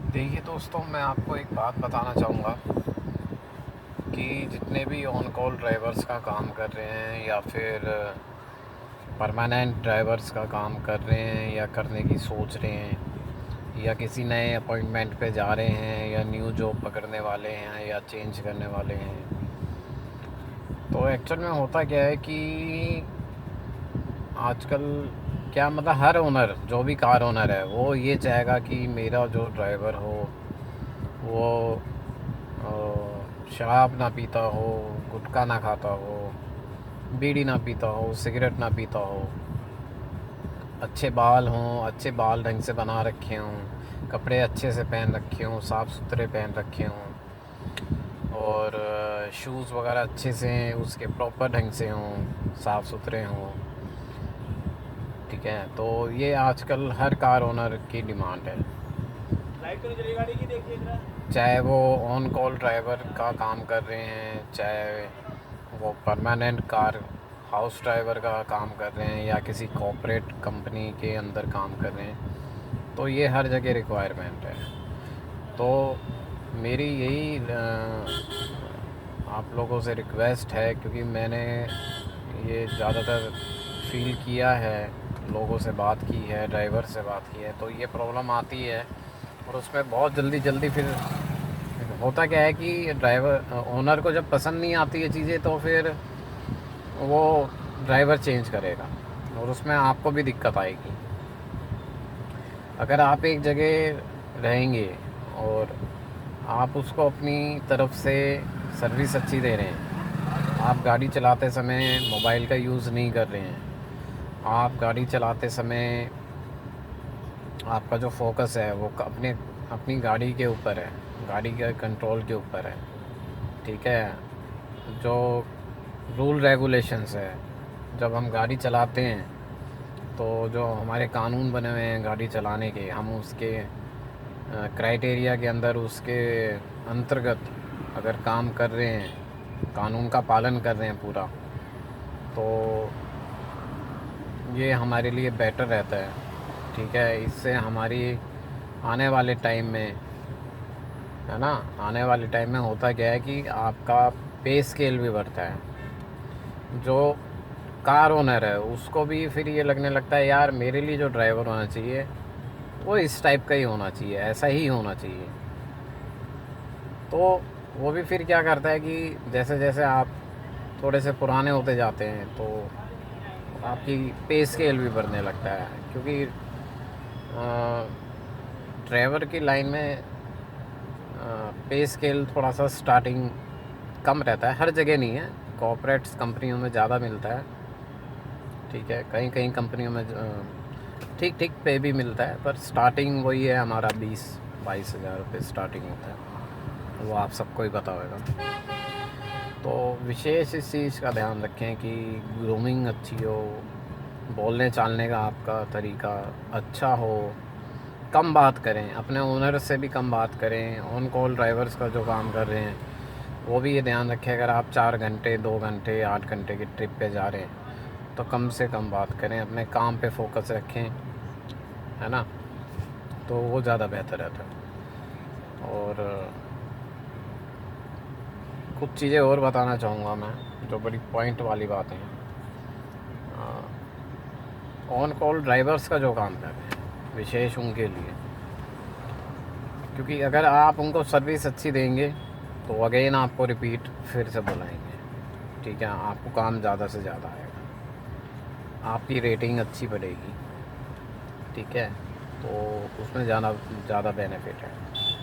देखिए दोस्तों, मैं आपको एक बात बताना चाहूँगा कि जितने भी ऑन कॉल ड्राइवर्स का काम कर रहे हैं या फिर परमानेंट ड्राइवर्स का काम कर रहे हैं या करने की सोच रहे हैं या किसी नए अपॉइंटमेंट पे जा रहे हैं या न्यू जॉब पकड़ने वाले हैं या चेंज करने वाले हैं, तो एक्चुअल में होता क्या है कि आजकल क्या मतलब हर ओनर, जो भी कार ओनर है, वो ये चाहेगा कि मेरा जो ड्राइवर हो वो शराब ना पीता हो, गुटखा ना खाता हो, बीड़ी ना पीता हो, सिगरेट ना पीता हो, अच्छे बाल हों, अच्छे बाल ढंग से बना रखे हों, कपड़े अच्छे से पहन रखे हों, साफ़ सुथरे पहन रखे हों और शूज़ वगैरह अच्छे से उसके प्रॉपर ढंग से हों, साफ़ सुथरे हों। ठीक है, तो ये आजकल हर कार ओनर की डिमांड है। लाइट तो नहीं चली गाड़ी की, देखिए जरा। चाहे वो ऑन कॉल ड्राइवर का काम कर रहे हैं, चाहे वो परमानेंट कार हाउस ड्राइवर का काम कर रहे हैं या किसी कॉर्पोरेट कंपनी के अंदर काम कर रहे हैं, तो ये हर जगह रिक्वायरमेंट है। तो मेरी यही आप लोगों से रिक्वेस्ट है, क्योंकि मैंने ये ज़्यादातर फील किया है, लोगों से बात की है, ड्राइवर से बात की है, तो ये प्रॉब्लम आती है। और उसमें बहुत जल्दी जल्दी फिर होता क्या है कि ड्राइवर ओनर को जब पसंद नहीं आती है चीज़ें, तो फिर वो ड्राइवर चेंज करेगा और उसमें आपको भी दिक्कत आएगी। अगर आप एक जगह रहेंगे और आप उसको अपनी तरफ से सर्विस अच्छी दे रहे हैं, आप गाड़ी चलाते समय मोबाइल का यूज़ नहीं कर रहे हैं, आप गाड़ी चलाते समय आपका जो फोकस है वो अपनी गाड़ी के ऊपर है, गाड़ी के कंट्रोल के ऊपर है। ठीक है, जो रूल रेगुलेशंस है, जब हम गाड़ी चलाते हैं तो जो हमारे कानून बने हुए हैं गाड़ी चलाने के, हम उसके क्राइटेरिया के अंदर, उसके अंतर्गत अगर काम कर रहे हैं, कानून का पालन कर रहे हैं पूरा, तो ये हमारे लिए बेटर रहता है। ठीक है, इससे हमारी आने वाले टाइम में, है ना, आने वाले टाइम में होता क्या है कि आपका पे स्केल भी बढ़ता है। जो कार ओनर है उसको भी फिर ये लगने लगता है, यार मेरे लिए जो ड्राइवर होना चाहिए वो इस टाइप का ही होना चाहिए, ऐसा ही होना चाहिए। तो वो भी फिर क्या करता है कि जैसे जैसे आप थोड़े से पुराने होते जाते हैं तो आपकी पे स्केल भी बढ़ने लगता है, क्योंकि ड्राइवर की लाइन में पे स्केल थोड़ा सा स्टार्टिंग कम रहता है, हर जगह नहीं है, कॉर्पोरेट्स कंपनियों में ज़्यादा मिलता है। ठीक है, कहीं कहीं कंपनियों में ठीक ठीक पे भी मिलता है, पर स्टार्टिंग वही है हमारा 20-22 हज़ार रुपये स्टार्टिंग होता है, वो आप सबको ही पता होगा। तो विशेष इस चीज़ का ध्यान रखें कि ग्रूमिंग अच्छी हो, बोलने चालने का आपका तरीका अच्छा हो, कम बात करें, अपने ओनर से भी कम बात करें। ऑन कॉल ड्राइवर्स का जो काम कर रहे हैं वो भी ये ध्यान रखें, अगर आप 4 घंटे 2 घंटे 8 घंटे की ट्रिप पे जा रहे हैं तो कम से कम बात करें, अपने काम पे फोकस रखें, है ना, तो वो ज़्यादा बेहतर रहता है। और कुछ चीज़ें और बताना चाहूँगा मैं, जो बड़ी पॉइंट वाली बातें हैं। ऑन कॉल ड्राइवर्स का जो काम कर रहे हैं विशेष उनके लिए, क्योंकि अगर आप उनको सर्विस अच्छी देंगे तो अगेन आपको रिपीट फिर से बुलाएंगे। ठीक है, आपको काम ज़्यादा से ज़्यादा आएगा, आपकी रेटिंग अच्छी बढ़ेगी। ठीक है, तो उसमें ज़्यादा बेनिफिट है,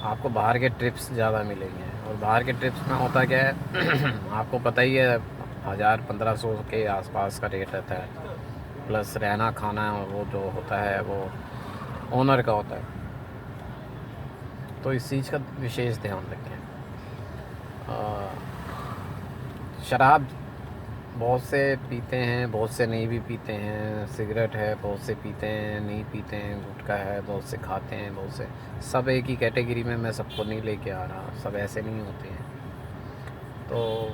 आपको बाहर के ट्रिप्स ज़्यादा मिलेंगे। और बाहर के ट्रिप्स में होता क्या है आपको पता ही है, 1000-1500 के आसपास का रेट रहता है, प्लस रहना खाना वो जो होता है वो ओनर का होता है। तो इस चीज़ का विशेष ध्यान रखें। शराब बहुत से पीते हैं, बहुत से नहीं भी पीते हैं, सिगरेट है बहुत से पीते हैं, नहीं पीते हैं, गुटखा है बहुत से खाते हैं, बहुत से, सब एक ही कैटेगरी में मैं सबको नहीं लेके आ रहा, सब ऐसे नहीं होते हैं। तो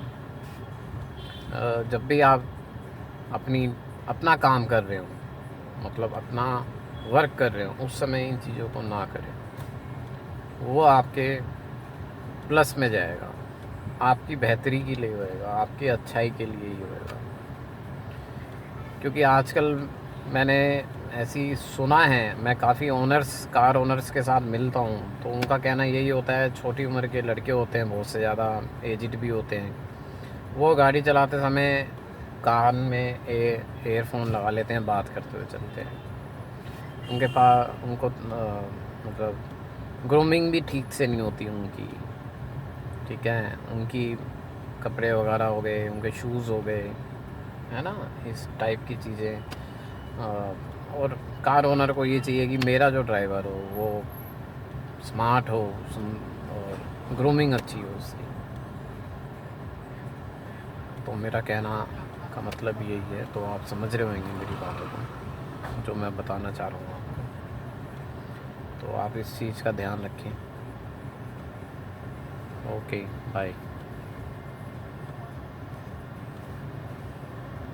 जब भी आप अपना काम कर रहे हो, मतलब अपना वर्क कर रहे हो, उस समय इन चीज़ों को ना करें। वो आपके प्लस में जाएगा, आपकी बेहतरी के लिए होएगा, आपकी अच्छाई के लिए ही होएगा। क्योंकि आजकल मैंने ऐसी सुना है, मैं काफ़ी ओनर्स, कार ओनर्स के साथ मिलता हूँ, तो उनका कहना यही होता है, छोटी उम्र के लड़के होते हैं, बहुत से ज़्यादा एजिड भी होते हैं, वो गाड़ी चलाते समय कान में एयरफोन लगा लेते हैं, बात करते हुए चलते हैं। उनके पास उनको मतलब ग्रूमिंग भी ठीक से नहीं होती उनकी, ठीक है, उनकी कपड़े वगैरह हो गए, उनके शूज़ हो गए, है ना, इस टाइप की चीज़ें। और कार ओनर को ये चाहिए कि मेरा जो ड्राइवर हो वो स्मार्ट हो और ग्रूमिंग अच्छी हो उसकी। तो मेरा कहना का मतलब यही है, तो आप समझ रहे होंगे मेरी बातों को, जो मैं बताना चाह रहा हूँ आपको। तो आप इस चीज़ का ध्यान रखें। Okay, bye.